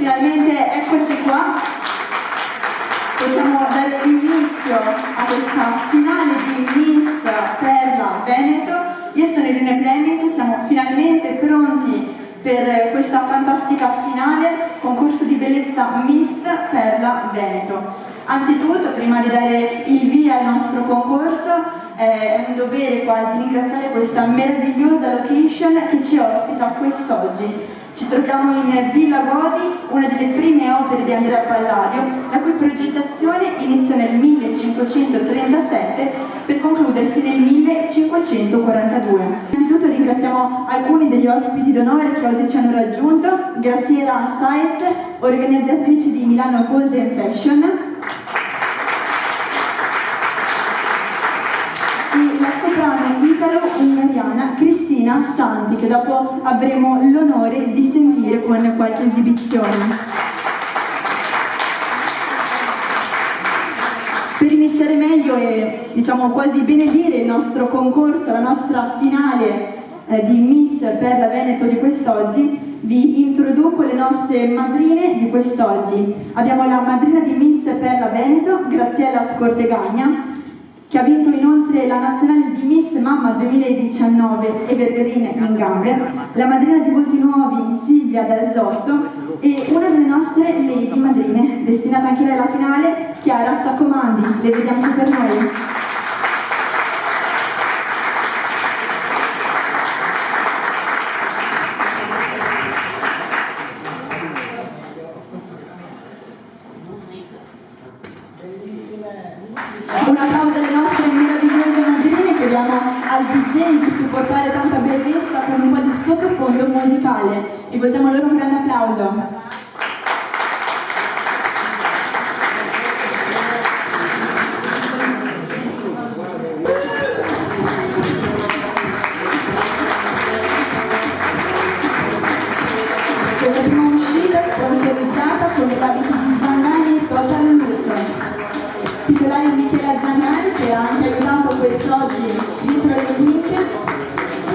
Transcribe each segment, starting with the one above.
finalmente eccoci qua. Possiamo dare inizio a questa finale di Miss Perla Veneto. Io sono Irene Plemic, siamo finalmente pronti per questa fantastica finale, concorso di bellezza Miss Perla Veneto. Anzitutto, prima di dare il via al nostro concorso, è un dovere quasi ringraziare questa meravigliosa location che ci ospita quest'oggi. Ci troviamo in Villa Godi, una delle prime opere di Andrea Palladio, la cui progettazione inizia nel 1537 per concludersi nel 1542. Innanzitutto ringraziamo alcuni degli ospiti d'onore che oggi ci hanno raggiunto: Graziera Saez, organizzatrice di Milano Golden Fashion, e la soprano italo-ungariana Cristina Santi, che dopo avremo l'onore di sentire con qualche esibizione. Per iniziare meglio e diciamo quasi benedire il nostro concorso, la nostra finale di Miss Perla Veneto di quest'oggi, vi introduco le nostre madrine di quest'oggi. Abbiamo la madrina di Miss Perla Veneto, Graziella Scortegagna, che ha vinto inoltre la nazionale di Miss Mamma 2019 e Vergarine in gambe, la madrina di Volti Nuovi Silvia D'Alzotto e una delle nostre lady madrine, destinata anche lei alla finale, Chiara Saccomandi. Le vediamo qui per noi. Un applauso alle nostre meravigliose madrine, chiediamo al DJ di supportare tanta bellezza con un po' di sottofondo musicale. Rivolgiamo loro un grande applauso. Questa prima uscita sponsorizzata con i abiti di Zangani Total Look. Titolare Michela Zangani, che ha anche aiutato quest'oggi dietro le quinte.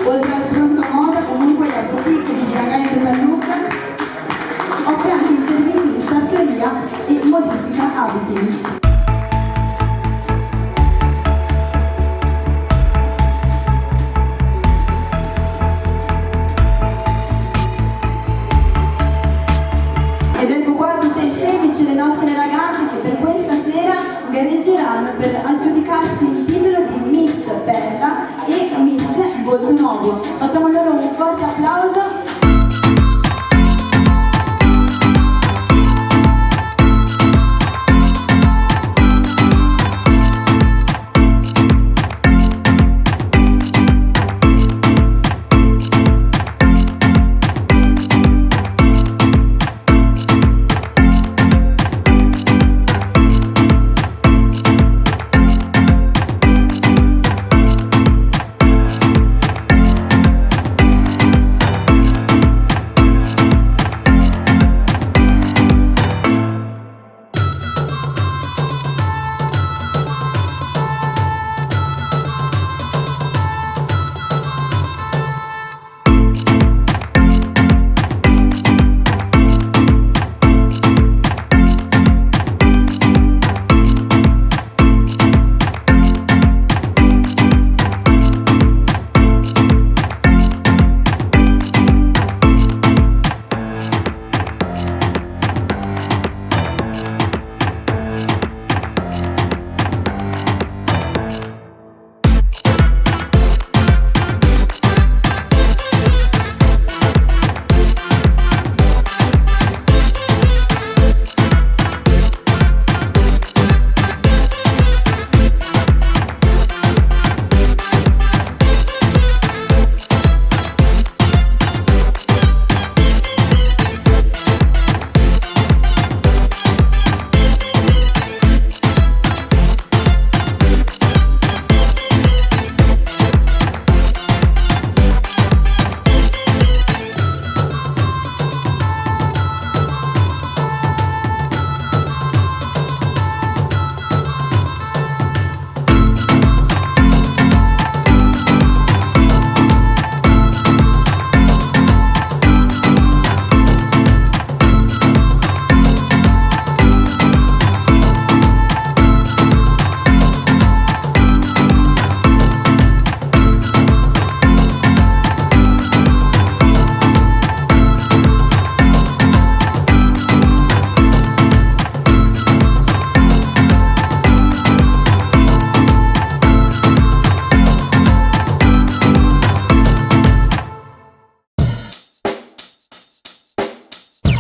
Oltre al fronto moda, comunque la boutique di Zangani Total Look offre anche i servizi di sartoria e modifica abiti. Ed ecco qua tutte e 16 le nostre ragazze che per questa sera gareggeranno per aggiudicarsi il titolo di Miss Perla e Miss Volto Nuovo. Facciamo loro un forte applauso.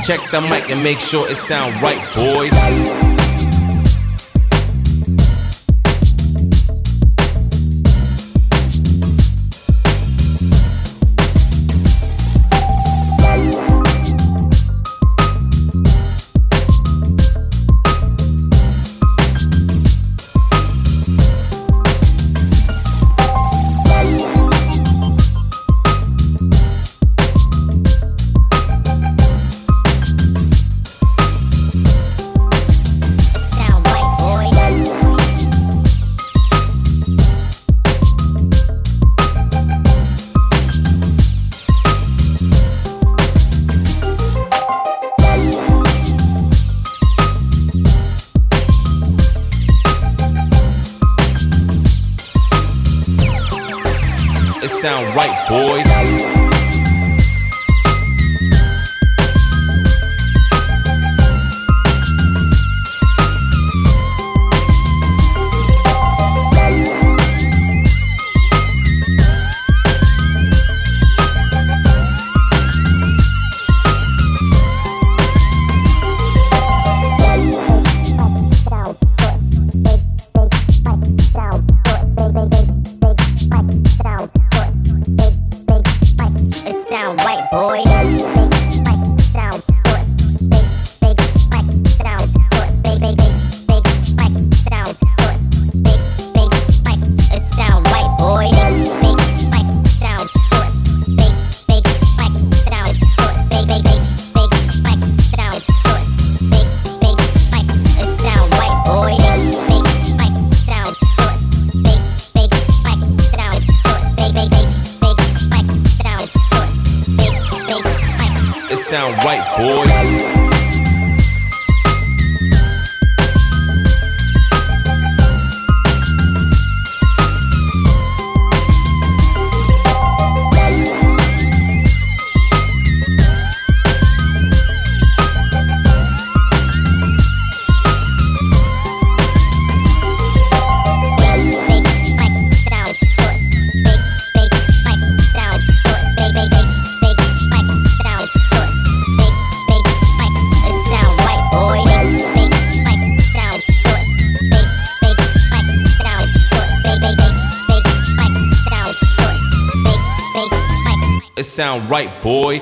Check the mic and make sure it sound right, boys. It sound right, boys. It sound right, boys. It sound right, boy.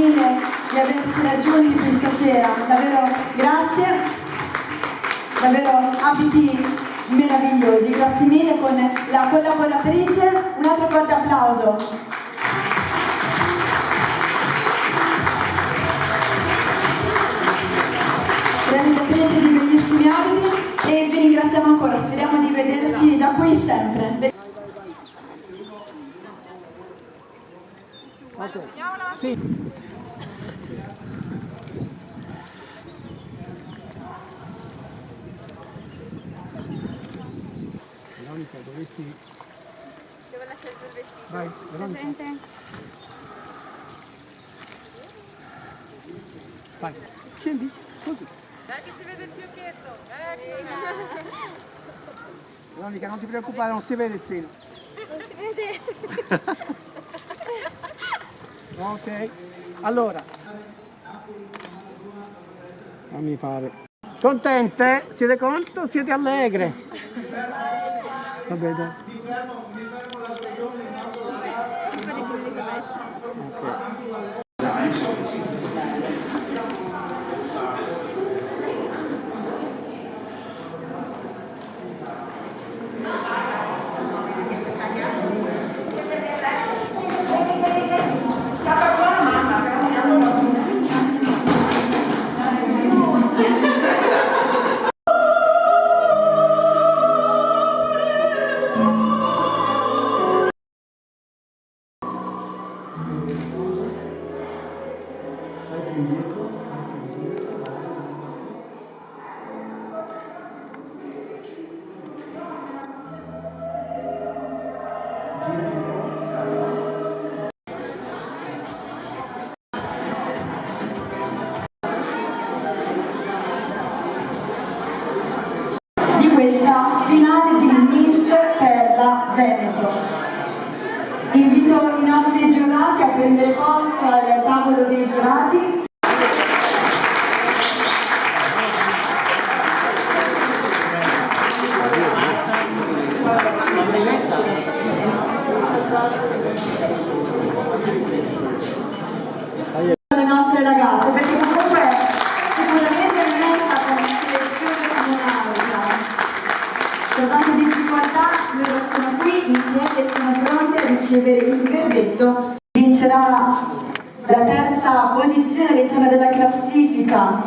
mille di averci raggiunti questa sera, davvero grazie, davvero abiti meravigliosi, grazie mille con la collaboratrice, un altro forte applauso. Realizzatrice di bellissimi abiti e vi ringraziamo ancora, speriamo di vederci da qui sempre. Okay. Sì. Veronica, dovresti... Devo lasciare il vestito. Vai, Veronica. Presente. Vai, scendi, così. Dai che si vede il fiocchetto. Ecco. Veronica, non ti preoccupare, non si vede il seno. Non si vede. Ok, allora. Fammi fare. Contente? Siete contente o siete allegre? Va bene. Di questa finale di Miss Perla Veneto. Invito i nostri giurati a prendere posto al tavolo dei giurati. Le nostre ragazze, perché comunque sicuramente non è stata una selezione come un'altra. Per tante difficoltà loro sono qui in piedi e sono pronti a ricevere il verdetto. Vincerà la terza posizione all'interno della classifica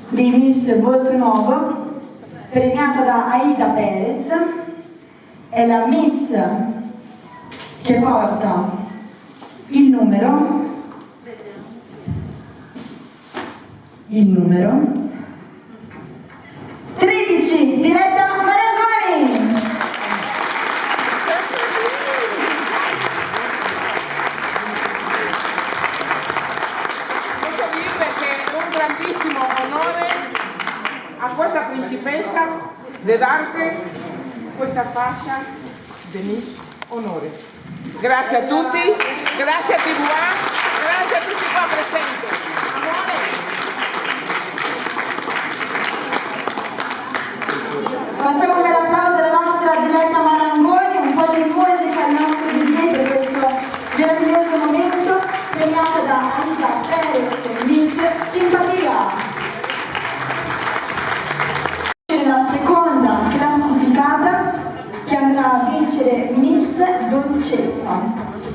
di Miss Volto Nuovo, premiata da Aida Perez. È la Miss che porta il numero 13, Diletta Malinverni. Posso dirle che è un grandissimo onore a questa principessa di dare questa fascia di Miss Onore. Grazie a tutti, grazie a TVA, grazie a tutti qua presenti. Amore. Facciamo un bel applauso alla nostra Diletta Marangoni, un po' di musica al nostro DJ per questo meraviglioso momento, premiata da Aida Perez, Miss Simpatia. La seconda classificata che andrà a vincere Miss Dolcezza.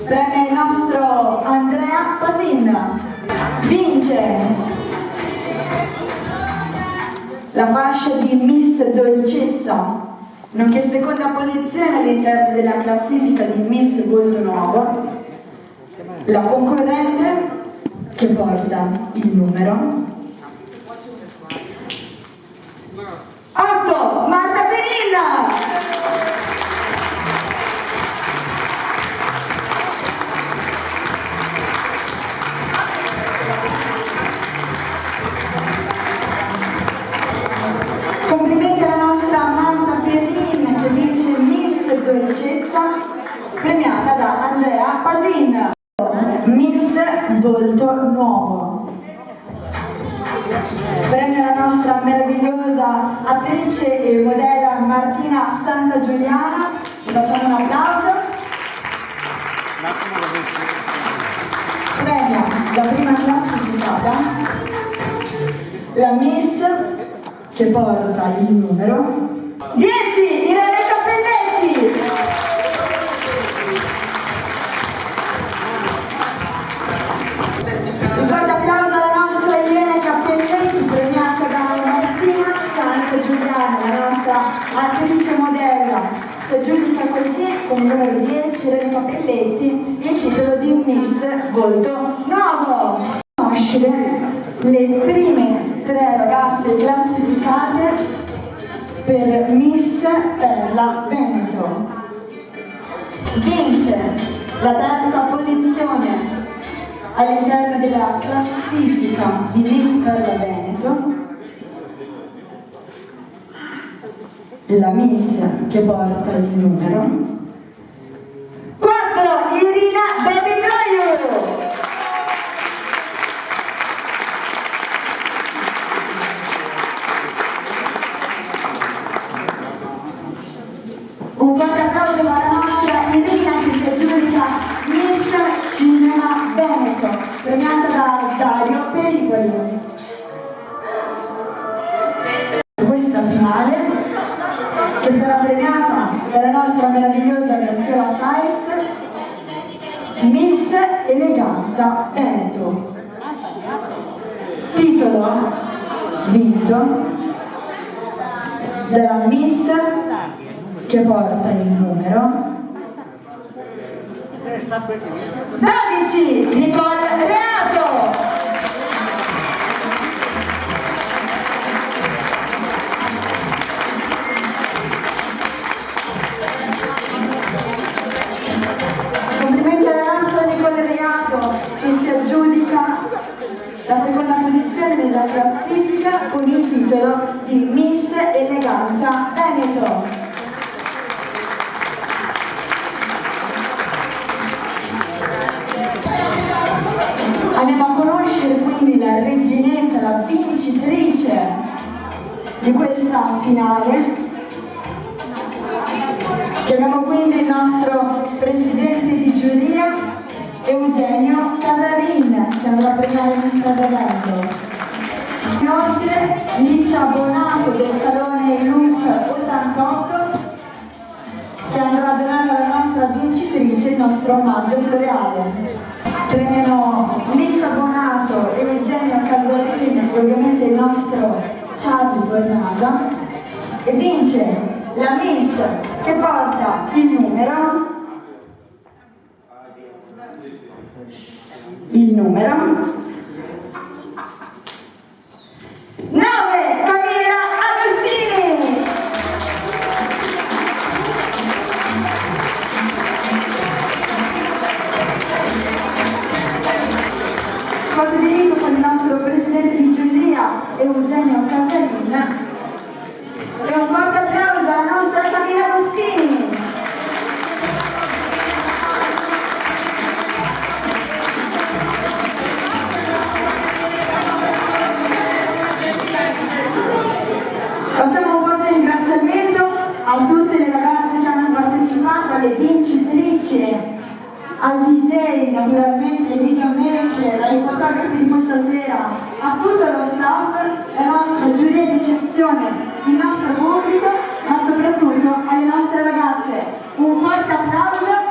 Premia il nostro Andrea Pasin. Vince la fascia di Miss Dolcezza, nonché seconda posizione all'interno della classifica di Miss Volto Nuovo, la concorrente che porta il numero 8, Marta Perilla. Complimenti alla nostra Marta Perrin che vince Miss Dolcezza, premiata da Andrea Pasin. Miss Volto Nuovo. Premio alla nostra meravigliosa attrice e modella Martina Santagiuliana. Vi facciamo un applauso. Premio la prima classificata, la Miss che porta il numero 10, Irene Cappelletti. Un forte applauso alla nostra Irene Cappelletti, premiata da Martina Santa Giuliana, la nostra attrice modella. Si aggiudica così con il numero 10 Irene Cappelletti il titolo di Miss Volto Nuovo. Conoscere le prime 3 ragazze classificate per Miss Perla Veneto. Vince la 3ª posizione all'interno della classifica di Miss Perla Veneto la Miss che porta il numero 4, Irina Baby Croio. Un forte applauso alla nostra Irina che si aggiudica Miss Cinema Veneto, premiata da Dario Pericoli. Questa finale che sarà premiata dalla nostra meravigliosa Graziella Sainz, Miss Eleganza Veneto. Titolo vinto dalla Miss che porta il numero 12, Nicole Reato. Complimenti alla nostra Nicole Reato che si aggiudica la 2ª posizione nella classifica con il titolo di Miss Eleganza Veneto. Andiamo a conoscere quindi la reginetta, la vincitrice di questa finale. Chiamiamo quindi il nostro presidente di giuria Eugenio Casarin che andrà a premiare questo evento. Inoltre Licia Bonato del salone Lugo 88 che andrà a donare alla nostra vincitrice il nostro omaggio floreale. Premiano Licia Bonato, Eugenio Casarin e ovviamente il nostro Charlie Fornasa e vince la Miss che porta il numero 9, Camilla Agostini. Cosa diritto con il nostro presidente di giuria Eugenio Casarin e un forte applauso alla nostra Camilla Agostini. Facciamo un forte ringraziamento a tutte le ragazze che hanno partecipato, alle vincitrici, al DJ, naturalmente, ai videomaker, ai fotografi di questa sera, a tutto lo staff, la nostra giuria di eccezione, il nostro pubblico, ma soprattutto alle nostre ragazze. Un forte applauso